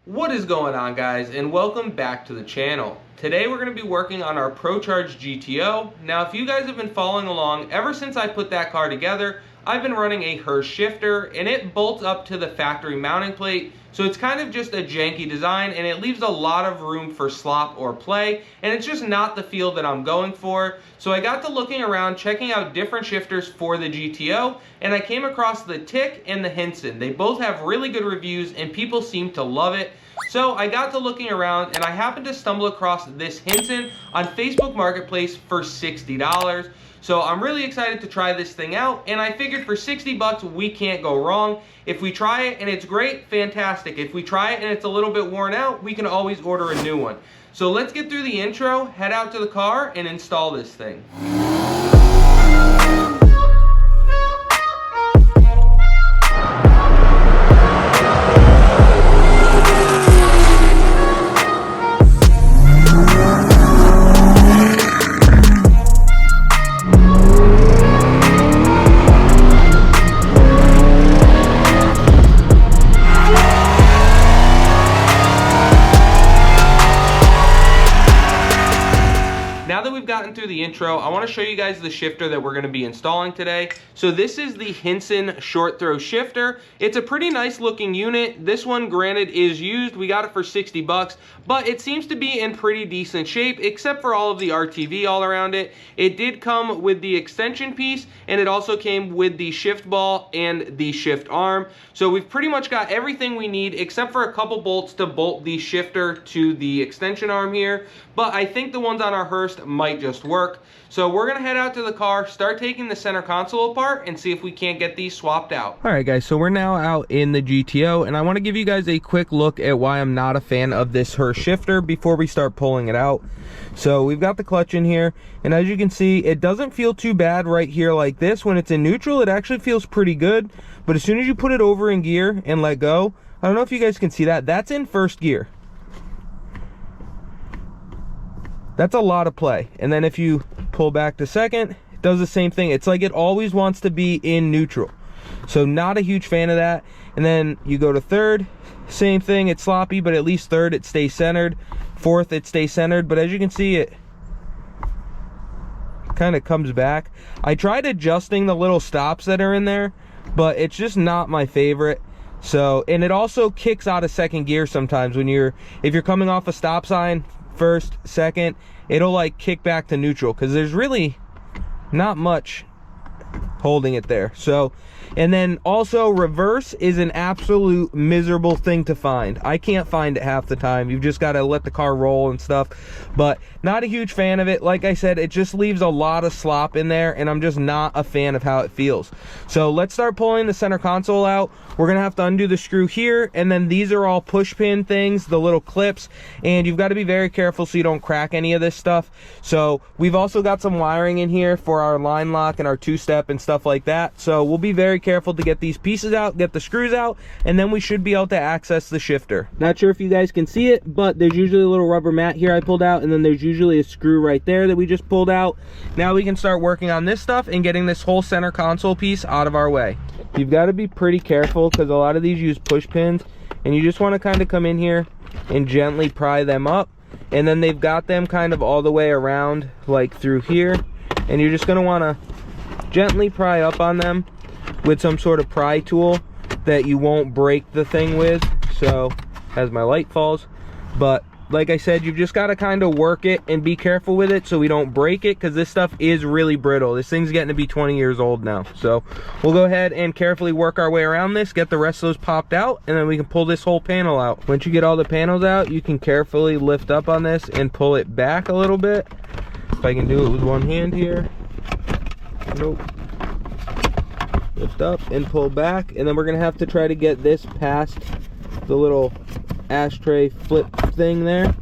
What is going on, guys, and welcome back to the channel. Today we're going to be working on our procharger GTO. Now, if you guys have been following along, ever since I put that car together, I've been running a Hurst shifter, and it bolts up to the factory mounting plate, so it's kind of just a janky design, and it leaves a lot of room for slop or play, and it's just not the feel that I'm going for. So I got to looking around, checking out different shifters for the GTO, and I came across the Tick and the Hinson. They both have really good reviews, and people seem to love it. So I got to looking around, and I happened to stumble across this Hinson on Facebook Marketplace for $60. So I'm really excited to try this thing out, and I figured for 60 bucks we can't go wrong. If we try it and it's great, fantastic. If we try it and it's a little bit worn out, we can always order a new one. So let's get through the intro, head out to the car, and install this thing. Now that we've gotten through the intro, I want to show you guys the shifter that we're going to be installing today. So this is the Hinson short throw shifter. It's a pretty nice looking unit. This one, granted, is used. We got it for 60 bucks, but it seems to be in pretty decent shape, except for all of the RTV all around it. It did come with the extension piece, and it also came with the shift ball and the shift arm. So we've pretty much got everything we need, except for a couple bolts to bolt the shifter to the extension arm here. But I think the ones on our Hurst might just work. So we're gonna head out to the car, start taking the center console apart, and see if we can't get these swapped out. All right, guys, so we're now out in the GTO, and I want to give you guys a quick look at why I'm not a fan of this Hurst shifter before we start pulling it out. So we've got the clutch in here, and as you can see, it doesn't feel too bad right here like this. When it's in neutral, it actually feels pretty good, but as soon as you put it over in gear and let go, I don't know if you guys can see that, that's in first gear. That's a lot of play. And then if you pull back to second, it does the same thing. It's like it always wants to be in neutral. So not a huge fan of that. And then you go to third, same thing, it's sloppy, but at least third it stays centered. Fourth, it stays centered, but as you can see, it kind of comes back. I tried adjusting the little stops that are in there, but it's just not my favorite. So, and it also kicks out of second gear sometimes when if you're coming off a stop sign, first, second, it'll like kick back to neutral because there's really not much holding it there. So, and then also reverse is an absolute miserable thing to find. I can't find it half the time. You've just got to let the car roll and stuff, but not a huge fan of it. Like I said, it just leaves a lot of slop in there, and I'm just not a fan of how it feels. So let's start pulling the center console out. We're gonna have to undo the screw here, and then these are all push pin things, the little clips, and you've got to be very careful so you don't crack any of this stuff. So we've also got some wiring in here for our line lock and our two-step and stuff like that. So we'll be very careful to get these pieces out, get the screws out, and then we should be able to access the shifter. Not sure if you guys can see it, but there's usually a little rubber mat here I pulled out, and then there's usually a screw right there that we just pulled out. Now we can start working on this stuff and getting this whole center console piece out of our way. You've got to be pretty careful because a lot of these use push pins, and you just want to kind of come in here and gently pry them up, and then they've got them kind of all the way around like through here, and you're just going to want to gently pry up on them with some sort of pry tool that you won't break the thing with. So as my light falls, but like I said, you've just got to kind of work it and be careful with it so we don't break it, because this stuff is really brittle. This thing's getting to be 20 years old now. So we'll go ahead and carefully work our way around this, get the rest of those popped out, and then we can pull this whole panel out. Once you get all the panels out, you can carefully lift up on this and pull it back a little bit. If I can do it with one hand here. Nope. Lift up and pull back, and then we're gonna have to try to get this past the little ashtray flip thing there.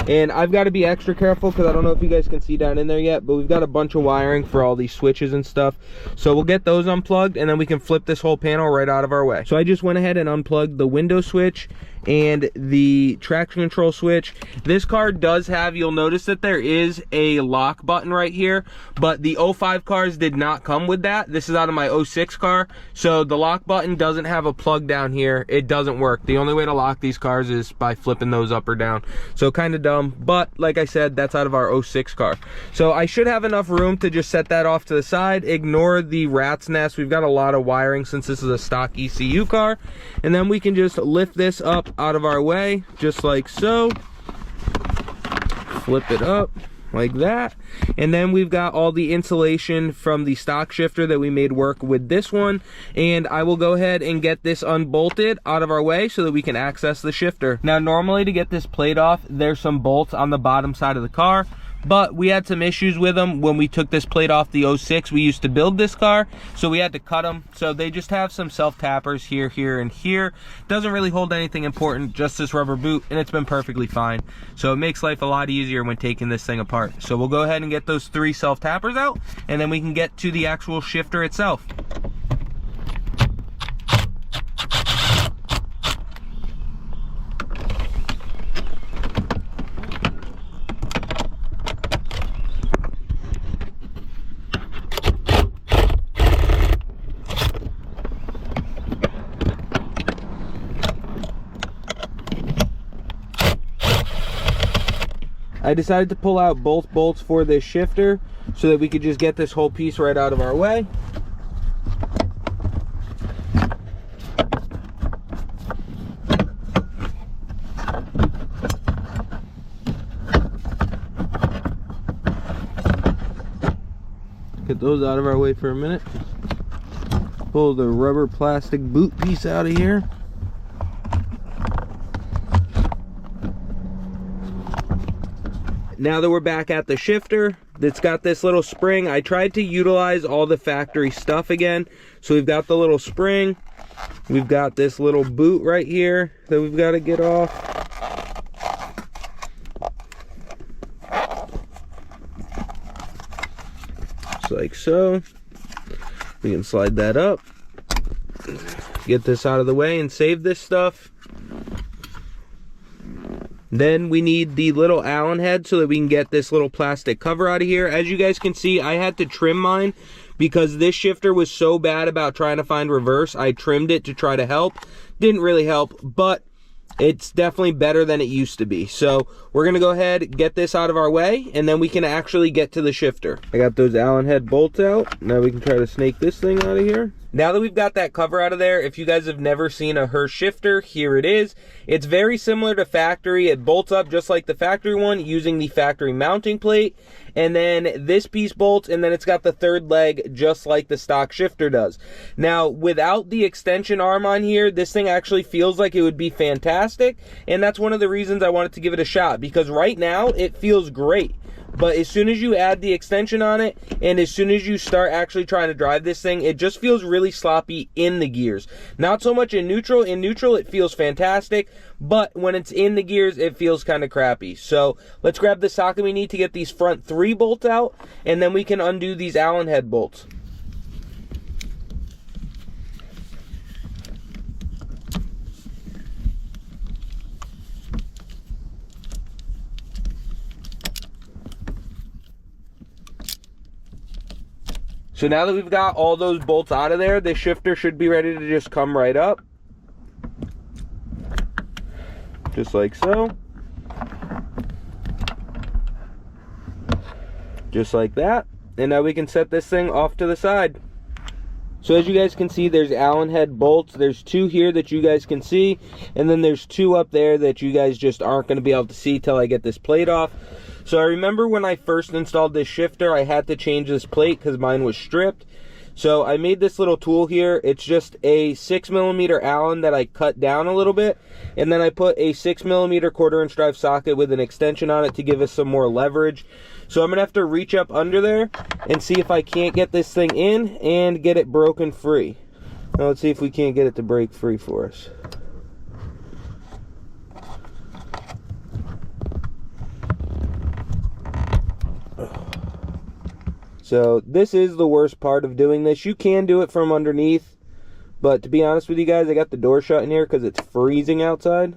And I've got to be extra careful because I don't know if you guys can see down in there yet, but we've got a bunch of wiring for all these switches and stuff. So we'll get those unplugged, and then we can flip this whole panel right out of our way. So I just went ahead and unplugged the window switch and the traction control switch. This car does have, you'll notice that there is a lock button right here, but the 05 cars did not come with that. This is out of my 06 car, so the lock button doesn't have a plug down here. It doesn't work. The only way to lock these cars is by flipping those up or down. So kind of dumb, but like I said, that's out of our 06 car. So I should have enough room to just set that off to the side. Ignore the rat's nest. We've got a lot of wiring since this is a stock ECU car. And then we can just lift this up out of our way, just like so. Flip it up like that. And then we've got all the insulation from the stock shifter that we made work with this one. And I will go ahead and get this unbolted out of our way so that we can access the shifter. Now, normally to get this plate off, there's some bolts on the bottom side of the car, but we had some issues with them when we took this plate off the 06 we used to build this car, so we had to cut them. So they just have some self tappers here, here, and here. Doesn't really hold anything important, just this rubber boot, and it's been perfectly fine. So it makes life a lot easier when taking this thing apart. So we'll go ahead and get those 3 self tappers out, and then we can get to the actual shifter itself. I decided to pull out both bolts for this shifter so that we could just get this whole piece right out of our way. Get those out of our way for a minute. Pull the rubber plastic boot piece out of here. Now that we're back at the shifter, it's got this little spring. I tried to utilize all the factory stuff again. So we've got the little spring. We've got this little boot right here that we've got to get off. Just like so. We can slide that up. Get this out of the way and save this stuff. Then we need the little Allen head so that we can get this little plastic cover out of here. As you guys can see, I had to trim mine because this shifter was so bad about trying to find reverse. I trimmed it to try to help. Didn't really help, but it's definitely better than it used to be. So we're gonna go ahead, get this out of our way, and then we can actually get to the shifter. I got those Allen head bolts out. Now we can try to snake this thing out of here. Now that we've got that cover out of there, if you guys have never seen a Hurst shifter, here it is. It's very similar to factory. It bolts up just like the factory one using the factory mounting plate. And then this piece bolts, and then it's got the third leg just like the stock shifter does. Now, without the extension arm on here, this thing actually feels like it would be fantastic. And that's one of the reasons I wanted to give it a shot, because right now it feels great. But as soon as you add the extension on it, and as soon as you start actually trying to drive this thing, it just feels really sloppy in the gears. Not so much in neutral. In neutral, it feels fantastic, but when it's in the gears, it feels kind of crappy. So let's grab the socket we need to get these front 3 bolts out, and then we can undo these Allen head bolts. So now that we've got all those bolts out of there, the shifter should be ready to just come right up. Just like so. Just like that. And now we can set this thing off to the side. So as you guys can see, there's Allen head bolts. There's 2 here that you guys can see. And then there's 2 up there that you guys just aren't going to be able to see till I get this plate off. So I remember when I first installed this shifter, I had to change this plate because mine was stripped. So I made this little tool here. It's just a 6mm Allen that I cut down a little bit. And then I put a 6mm 1/4" drive socket with an extension on it to give us some more leverage. So I'm going to have to reach up under there and see if I can't get this thing in and get it broken free. Now let's see if we can't get it to break free for us. So this is the worst part of doing this. You can do it from underneath, but to be honest with you guys, I got the door shut in here because it's freezing outside.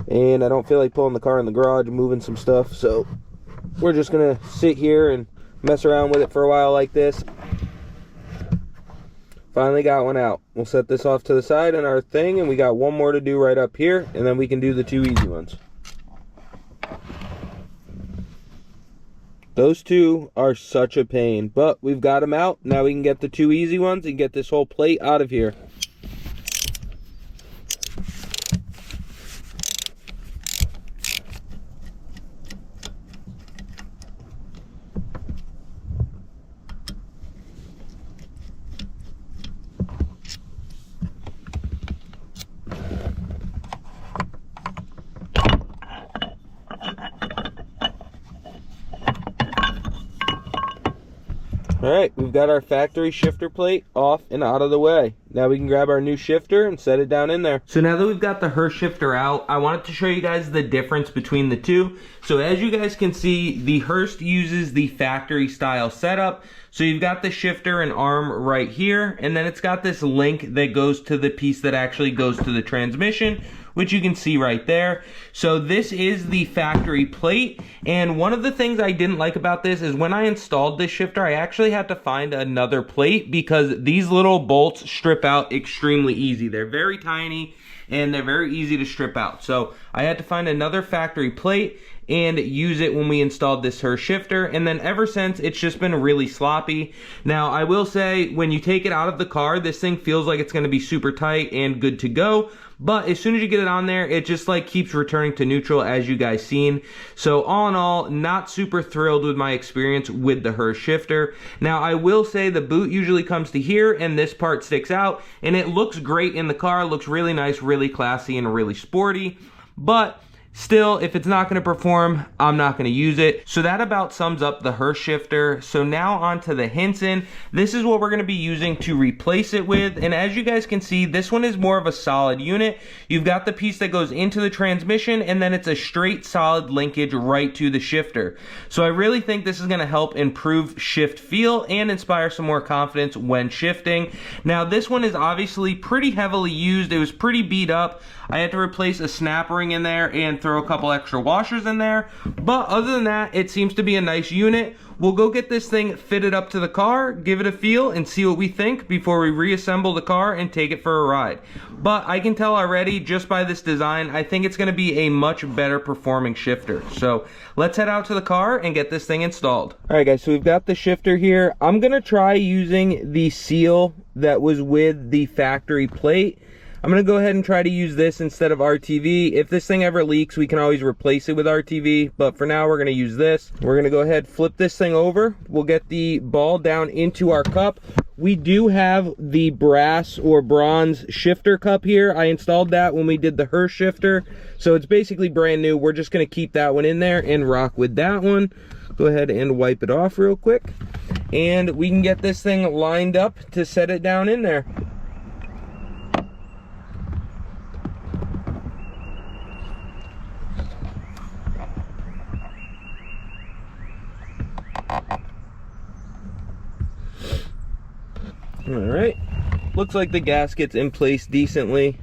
and I don't feel like pulling the car in the garage and moving some stuff, so we're just gonna sit here and mess around with it for a while like this. Finally got one out. We'll set this off to the side in our thing, and we got one more to do right up here, and then we can do the 2 easy ones. Those 2 are such a pain, but we've got them out. Now we can get the 2 easy ones and get this whole plate out of here. Alright, we've got our factory shifter plate off and out of the way. Now we can grab our new shifter and set it down in there. So now that we've got the Hurst shifter out, I wanted to show you guys the difference between the 2. So as you guys can see, the Hurst uses the factory style setup. So you've got the shifter and arm right here, and then it's got this link that goes to the piece that actually goes to the transmission, which you can see right there. So this is the factory plate, and one of the things I didn't like about this is when I installed this shifter, I actually had to find another plate because these little bolts strip out extremely easy. They're very tiny and they're very easy to strip out. So I had to find another factory plate and use it when we installed this Hurst shifter, and then ever since it's just been really sloppy. Now I will say, when you take it out of the car, this thing feels like it's going to be super tight and good to go, but as soon as you get it on there, it just like keeps returning to neutral, as you guys seen. So all in all, not super thrilled with my experience with the Hurst shifter. Now I will say the boot usually comes to here and this part sticks out, and it looks great in the car. It looks really nice, really classy, and really sporty, but still, if it's not going to perform, I'm not going to use it. So that about sums up the Hurst shifter. So now onto the Hinson. This is what we're going to be using to replace it with. And as you guys can see, this one is more of a solid unit. You've got the piece that goes into the transmission, and then it's a straight solid linkage right to the shifter. So I really think this is going to help improve shift feel and inspire some more confidence when shifting. Now this one is obviously pretty heavily used. It was pretty beat up. I had to replace a snap ring in there and throw a couple extra washers in there, but other than that, it seems to be a nice unit. We'll go get this thing fitted up to the car, give it a feel, and see what we think before we reassemble the car and take it for a ride. But I can tell already, just by this design, I think it's going to be a much better performing shifter. So let's head out to the car and get this thing installed. Alright guys, so we've got the shifter here. I'm going to try using the seal that was with the factory plate. I'm going to go ahead and try to use this instead of RTV. If this thing ever leaks, we can always replace it with RTV, but for now we're going to use this. We're going to go ahead, flip this thing over. We'll get the ball down into our cup. We do have the brass or bronze shifter cup here. I installed that when we did the Hurst shifter, so it's basically brand new. We're just going to keep that one in there and rock with that one. Go ahead and wipe it off real quick, and we can get this thing lined up to set it down in there. Alright, looks like the gasket's in place decently.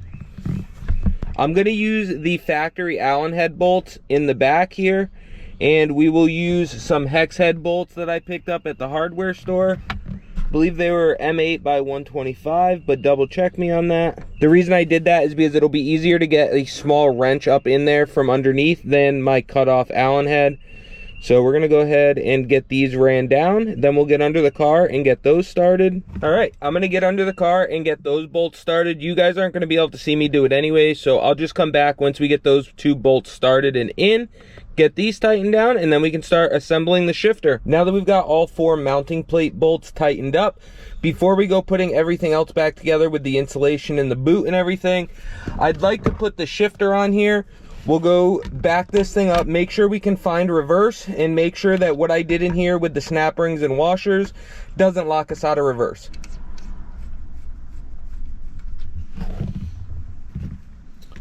I'm going to use the factory Allen head bolts in the back here, and we will use some hex head bolts that I picked up at the hardware store. I believe they were M8 by 125, but double check me on that. The reason I did that is because it'll be easier to get a small wrench up in there from underneath than my cut off Allen head. So we're going to go ahead and get these ran down, then we'll get under the car and get those started. All right, I'm going to get under the car and get those bolts started. You guys aren't going to be able to see me do it anyway, so I'll just come back once we get those 2 bolts started and in, get these tightened down, and then we can start assembling the shifter. Now that we've got all 4 mounting plate bolts tightened up, before we go putting everything else back together with the insulation and the boot and everything, I'd like to put the shifter on here. We'll go back this thing up, make sure we can find reverse, and make sure that what I did in here with the snap rings and washers doesn't lock us out of reverse.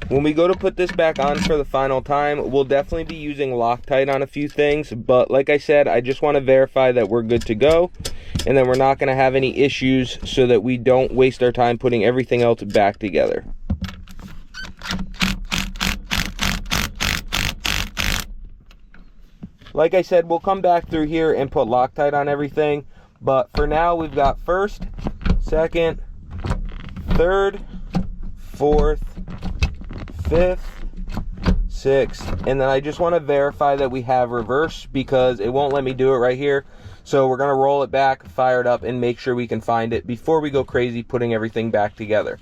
When we go to put this back on for the final time, we'll definitely be using Loctite on a few things, but like I said, I just want to verify that we're good to go, and then we're not going to have any issues so that we don't waste our time putting everything else back together. Like I said, we'll come back through here and put Loctite on everything. But for now, we've got first, second, third, fourth, fifth, sixth, and then I just want to verify that we have reverse because it won't let me do it right here. So we're going to roll it back, fire it up, and make sure we can find it before we go crazy putting everything back together.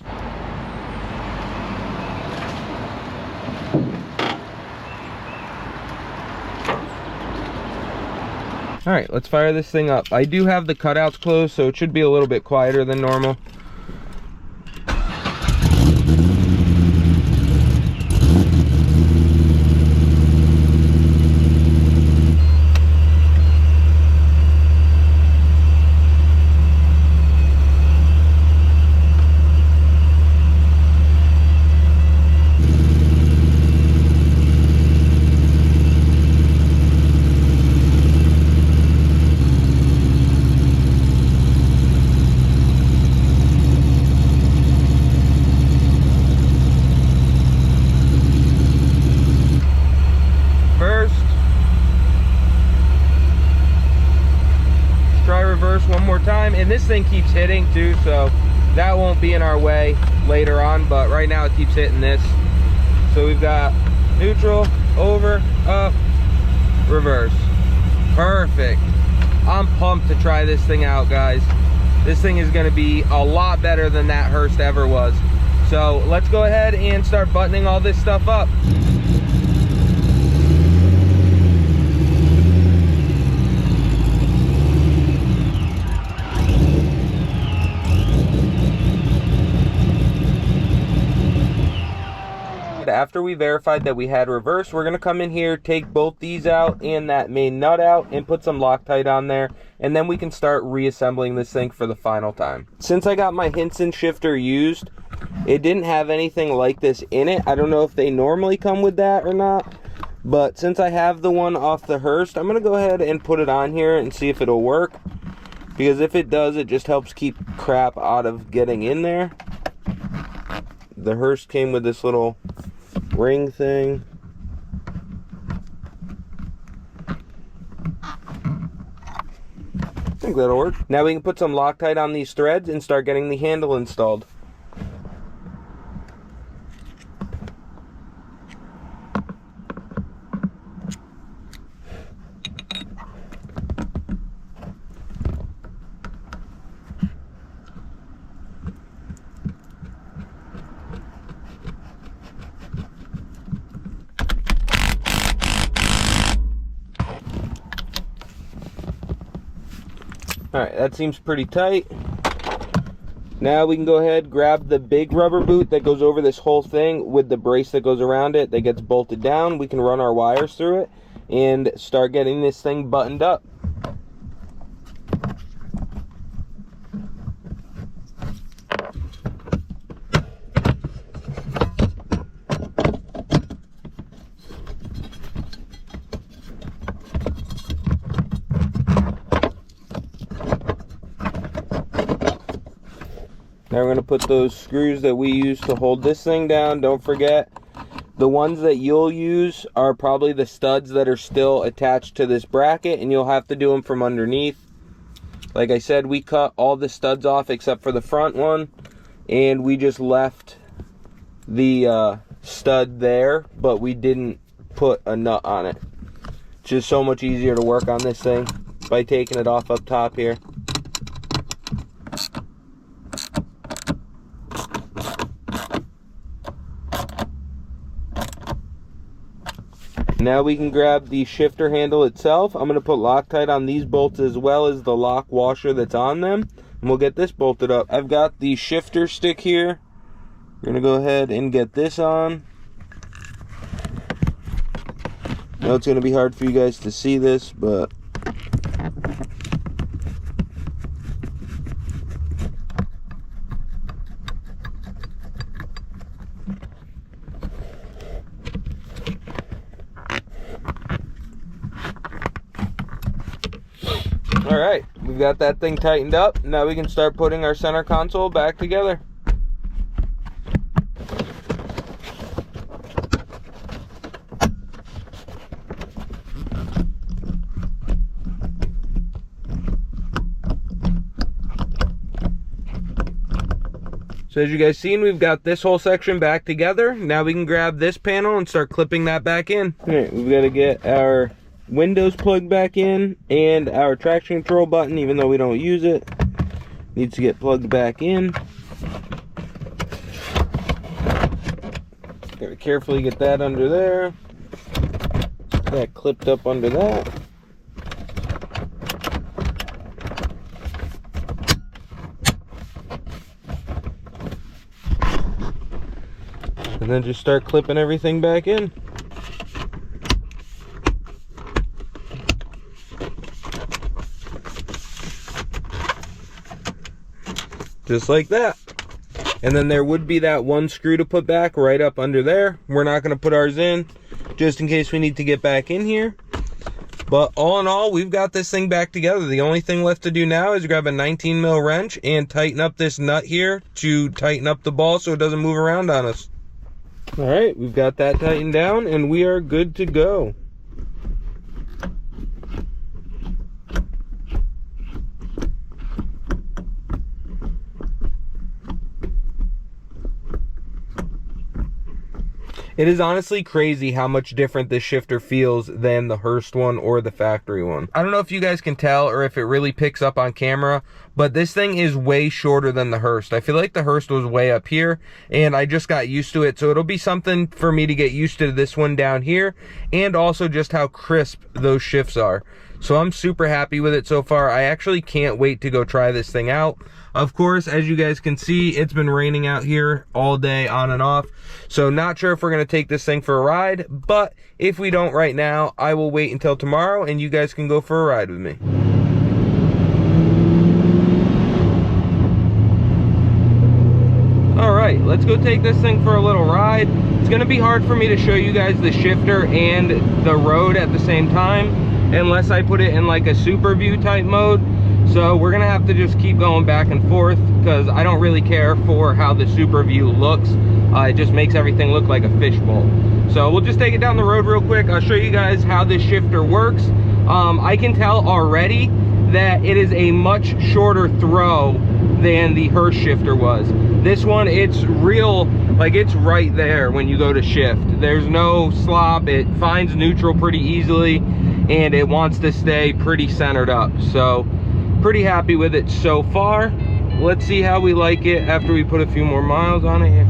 Alright, let's fire this thing up. I do have the cutouts closed, so it should be a little bit quieter than normal. One more time, and this thing keeps hitting too, so that won't be in our way later on, but right now it keeps hitting this. So we've got neutral, over, up, reverse. Perfect. I'm pumped to try this thing out, guys. This thing is going to be a lot better than that Hurst ever was. So let's go ahead and start buttoning all this stuff up. After we verified that we had reverse, we're going to come in here, take both these out and that main nut out, and put some Loctite on there, and then we can start reassembling this thing for the final time. Since I got my Hinson shifter used, it didn't have anything like this in it. I don't know if they normally come with that or not, but since I have the one off the Hurst, I'm going to go ahead and put it on here and see if it'll work, because if it does, it just helps keep crap out of getting in there. The Hurst came with this little ring thing. I think that'll work. Now we can put some Loctite on these threads and start getting the handle installed. Alright, that seems pretty tight. Now we can go ahead, grab the big rubber boot that goes over this whole thing with the brace that goes around it that gets bolted down. We can run our wires through it and start getting this thing buttoned up. Now we're going to put those screws that we use to hold this thing down. Don't forget, the ones that you'll use are probably the studs that are still attached to this bracket, and you'll have to do them from underneath. Like I said, we cut all the studs off except for the front one, and we just left the stud there, but we didn't put a nut on it. It's just so much easier to work on this thing by taking it off up top here. Now we can grab the shifter handle itself. I'm going to put Loctite on these bolts as well as the lock washer that's on them, and we'll get this bolted up. I've got the shifter stick here. We're going to go ahead and get this on. I know it's going to be hard for you guys to see this, but alright, we've got that thing tightened up. Now we can start putting our center console back together. So as you guys seen, we've got this whole section back together. Now we can grab this panel and start clipping that back in. All right, we've got to get our windows plugged back in, and our traction control button, even though we don't use it, needs to get plugged back in. Gotta carefully get that under there. That clipped up under that. And then just start clipping everything back in. Just like that. And then there would be that one screw to put back right up under there. We're not going to put ours in just in case we need to get back in here. But all in all, we've got this thing back together. The only thing left to do now is grab a 19 mil wrench and tighten up this nut here to tighten up the ball so it doesn't move around on us. All right, we've got that tightened down and we are good to go. It is honestly crazy how much different this shifter feels than the Hurst one or the factory one. I don't know if you guys can tell or if it really picks up on camera, but this thing is way shorter than the Hurst. I feel like the Hurst was way up here and I just got used to it. So it'll be something for me to get used to this one down here, and also just how crisp those shifts are. So I'm super happy with it so far. I actually can't wait to go try this thing out. Of course, as you guys can see, it's been raining out here all day on and off. So not sure if we're going to take this thing for a ride, but if we don't right now, I will wait until tomorrow and you guys can go for a ride with me. All right, let's go take this thing for a little ride. It's going to be hard for me to show you guys the shifter and the road at the same time unless I put it in like a super view type mode. So we're gonna have to just keep going back and forth because I don't really care for how the super view looks. It just makes everything look like a fishbowl. So we'll just take it down the road real quick. I'll show you guys how this shifter works. I can tell already that it is a much shorter throw than the Hurst shifter was. This one, it's real, like it's right there when you go to shift. There's no slop, it finds neutral pretty easily, and it wants to stay pretty centered up. So pretty happy with it so far. Let's see how we like it after we put a few more miles on it here.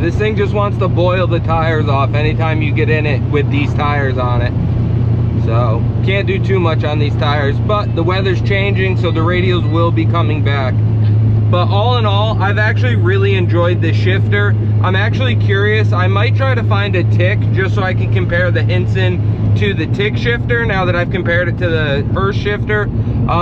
This thing just wants to boil the tires off anytime you get in it with these tires on it. So can't do too much on these tires, but the weather's changing, so the radials will be coming back. But all in all, I've actually really enjoyed this shifter. I'm actually curious, I might try to find a tick just so I can compare the Hinson to the tick shifter now that I've compared it to the Hurst shifter.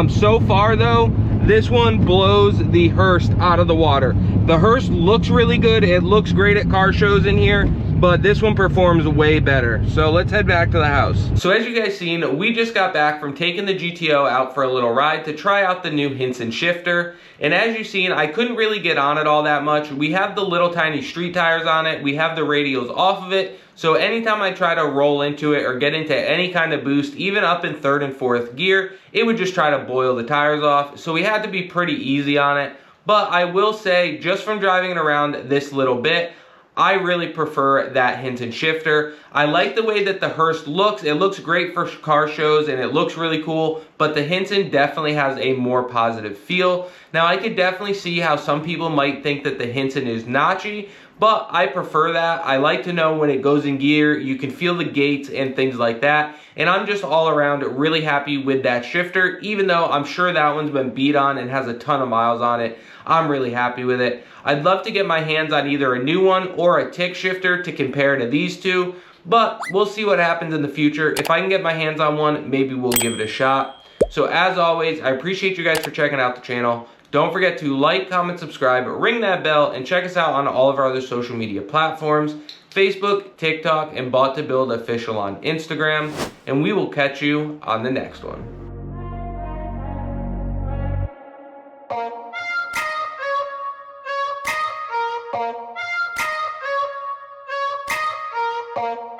So far though, this one blows the Hurst out of the water. The Hurst looks really good, it looks great at car shows in here, but this one performs way better. So let's head back to the house. So as you guys seen, we just got back from taking the GTO out for a little ride to try out the new Hinson shifter. And as you've seen, I couldn't really get on it all that much. We have the little tiny street tires on it, we have the radials off of it, so anytime I try to roll into it or get into any kind of boost, even up in third and fourth gear, it would just try to boil the tires off. So we had to be pretty easy on it. But I will say, just from driving it around this little bit, I really prefer that Hinson shifter. I like the way that the Hurst looks. It looks great for car shows and it looks really cool, but the Hinson definitely has a more positive feel. Now, I could definitely see how some people might think that the Hinson is notchy, but I prefer that. I like to know when it goes in gear, you can feel the gates and things like that. And I'm just all around really happy with that shifter, even though I'm sure that one's been beat on and has a ton of miles on it. I'm really happy with it. I'd love to get my hands on either a new one or a tick shifter to compare to these two, but we'll see what happens in the future. If I can get my hands on one, maybe we'll give it a shot. So as always, I appreciate you guys for checking out the channel. Don't forget to like, comment, subscribe, ring that bell, and check us out on all of our other social media platforms, Facebook, TikTok, and Bought to Build Official on Instagram. And we will catch you on the next one. Bye.